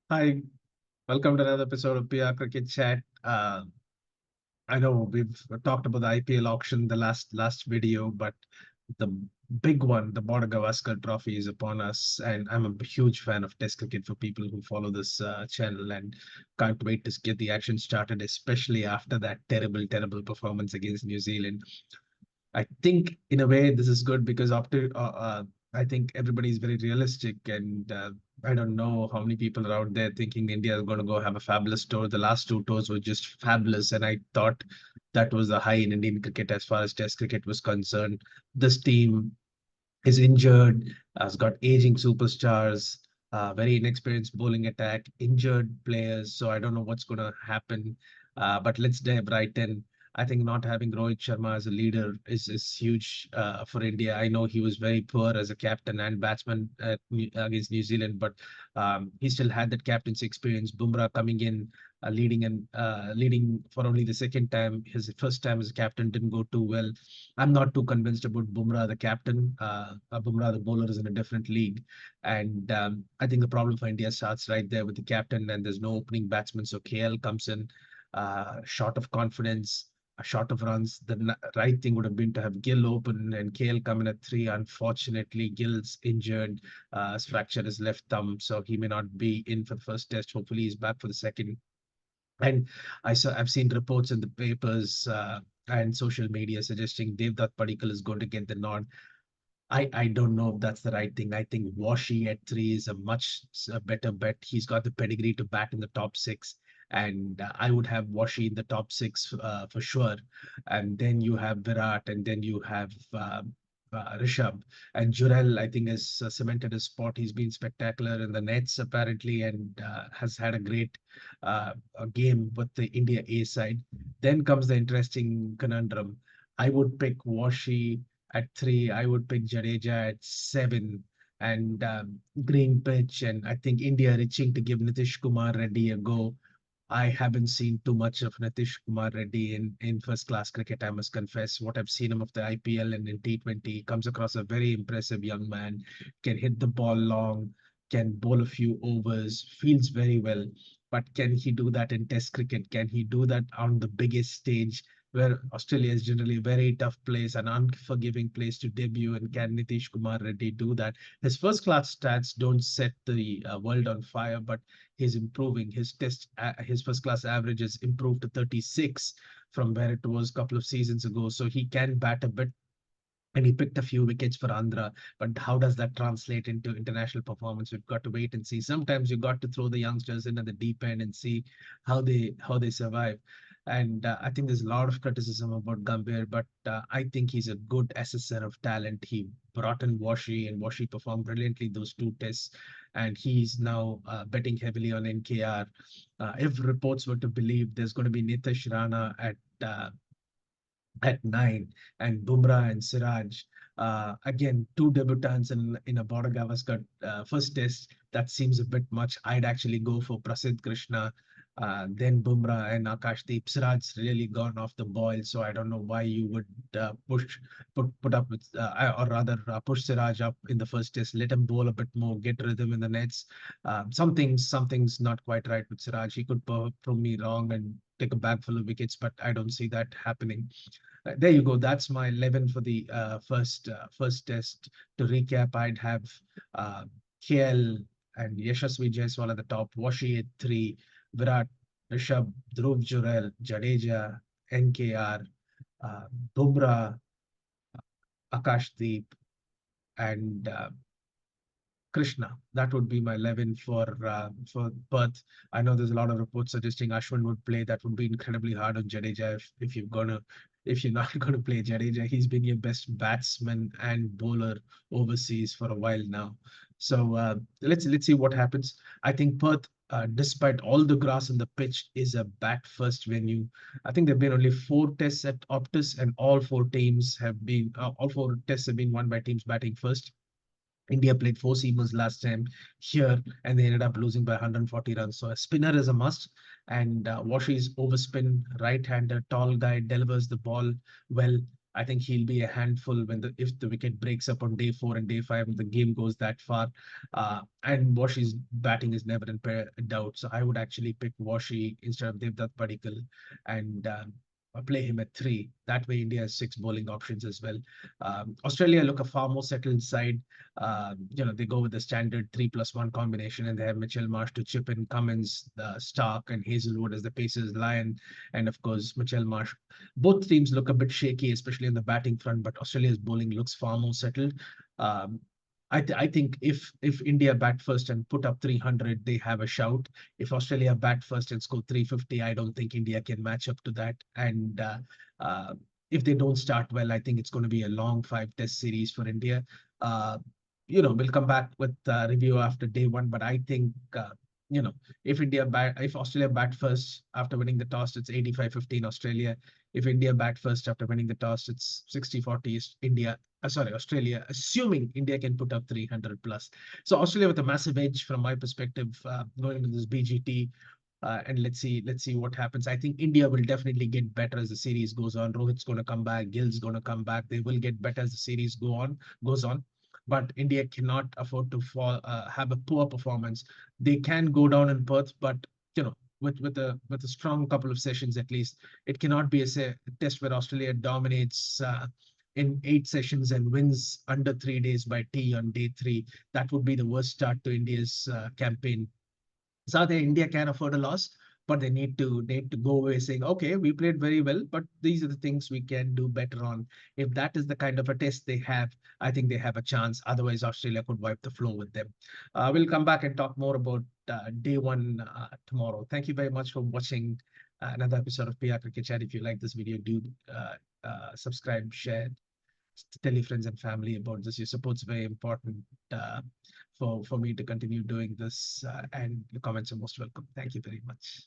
Hi, welcome to another episode of PR Cricket Chat. I know we've talked about the IPL auction the last video, but the big one, the Border-Gavaskar Trophy, is upon us, and I'm a huge fan of Test cricket for people who follow this channel, and can't wait to get the action started, especially after that terrible performance against New Zealand. I think in a way this is good because I think everybody is very realistic, and I don't know how many people are out there thinking India is going to go have a fabulous tour. The last two tours were just fabulous, and I thought that was the high in Indian cricket as far as Test cricket was concerned. This team is injured, has got aging superstars, very inexperienced bowling attack, injured players. So I don't know what's going to happen. But let's dive right in. I think not having Rohit Sharma as a leader is huge for India. I know he was very poor as a captain and batsman against New Zealand, but he still had that captaincy experience. Bumrah coming in, leading for only the second time. His first time as a captain didn't go too well. I'm not too convinced about Bumrah, the captain. Bumrah, the bowler, is in a different league. And I think the problem for India starts right there with the captain, and there's no opening batsman. So KL comes in, short of confidence, short of runs. The right thing would have been to have Gill open and KL come in at three. Unfortunately, Gill's injured, has fractured his left thumb, so he may not be in for the first test. Hopefully, he's back for the second. And I've seen reports in the papers and social media suggesting Devdutt Padikkal is going to get the nod. I don't know if that's the right thing. I think Washi at three is a much better bet. He's got the pedigree to bat in the top six, and I would have Washi in the top six for sure. And then you have Virat, and then you have Rishabh. And Jurel, I think, has cemented his spot. He's been spectacular in the nets apparently, and has had a great game with the India A side. Then comes the interesting conundrum. I would pick Washi at three. I would pick Jadeja at seven, and green pitch. And I think India reaching to give Nitish Kumar Reddy a go. I haven't seen too much of Nitish Kumar Reddy in first class cricket, I must confess. What I've seen him of the IPL and in T20, he comes across a very impressive young man, can hit the ball long, can bowl a few overs, feels very well. But can he do that in Test cricket? Can he do that on the biggest stage where Australia is generally a very tough place, an unforgiving place to debut? And can Nitish Kumar Reddy do that? His first class stats don't set the world on fire, but he's improving. His first class average has improved to 36 from where it was a couple of seasons ago. So he can bat a bit, and he picked a few wickets for Andhra. But how does that translate into international performance? We've got to wait and see. Sometimes you got to throw the youngsters in at the deep end and see how they survive. And I think there's a lot of criticism about Gambhir, but I think he's a good assessor of talent. He brought in Washi, and Washi performed brilliantly those two tests, and he's now betting heavily on NKR. If reports were to believe, there's going to be Nitish Rana at nine, and Bumrah and Siraj. Again, two debutants in a Border-Gavaskar first test. That seems a bit much. I'd actually go for Prasidh Krishna, then Bumrah and Akashdeep. Siraj's really gone off the boil, so I don't know why you would put up with, or rather push Siraj up in the first test. Let him bowl a bit more, get rhythm in the nets. Something's not quite right with Siraj. He could prove me wrong and take a bag full of wickets, but I don't see that happening. There you go. That's my 11 for the first test. To recap, I'd have uh, KL and Yashasvi Jaiswal at the top, Washi at three, Virat, Rishabh, Dhruv Jurel, Jadeja, NKR, uh, Bumrah, Akashdeep, and Krishna. That would be my 11 for Perth. I know there's a lot of reports suggesting Ashwin would play. That would be incredibly hard on Jadeja if you're not gonna play Jadeja. He's been your best batsman and bowler overseas for a while now. So let's see what happens. I think Perth, despite all the grass on the pitch, is a bat first venue. I think there've been only four tests at Optus, and all four tests have been won by teams batting first. India played four seamers last time here, and they ended up losing by 140 runs. So a spinner is a must. And Washi's overspin, right-hander, tall guy, delivers the ball well. I think he'll be a handful when if the wicket breaks up on day 4 and day 5 and the game goes that far. And Washi's batting is never in doubt. So I would actually pick Washi instead of Devdutt Padikkal and play him at 3. That way, India has 6 bowling options as well. Australia look a far more settled side. They go with the standard 3+1 combination, and they have Mitchell Marsh to chip in, Cummins, Stark, and Hazelwood as the pacers, Lyon, and of course Mitchell Marsh. Both teams look a bit shaky, especially on the batting front, but Australia's bowling looks far more settled. Um, I think if India bat first and put up 300, they have a shout. If Australia bat first and score 350, I don't think India can match up to that. And uh, if they don't start well, I think it's going to be a long 5 test series for India. Uh, we'll come back with review after day 1, but I think you know if Australia bat first after winning the toss, it's 85-15 Australia. If India bat first after winning the toss, it's 60-40 India. Sorry, Australia, assuming India can put up 300 plus. So Australia with a massive edge from my perspective going into this BGT. And let's see what happens. I think India will definitely get better as the series goes on. Rohit's going to come back. Gill's going to come back. They will get better as the series goes on. But India cannot afford to have a poor performance. They can go down in Perth, but with a strong couple of sessions at least, it cannot be a test where Australia dominates in 8 sessions and wins under 3 days by tea on day 3. That would be the worst start to India's campaign. So India can afford a loss, but they need to go away saying, okay, we played very well, but these are the things we can do better on. If that is the kind of a test they have, I think they have a chance. Otherwise, Australia could wipe the floor with them. We'll come back and talk more about day 1 tomorrow. Thank you very much for watching another episode of PR Cricket Chat. If you like this video, do subscribe, share, tell your friends and family about this. Your support's very important uh, for me to continue doing this, and your comments are most welcome. Thank you very much.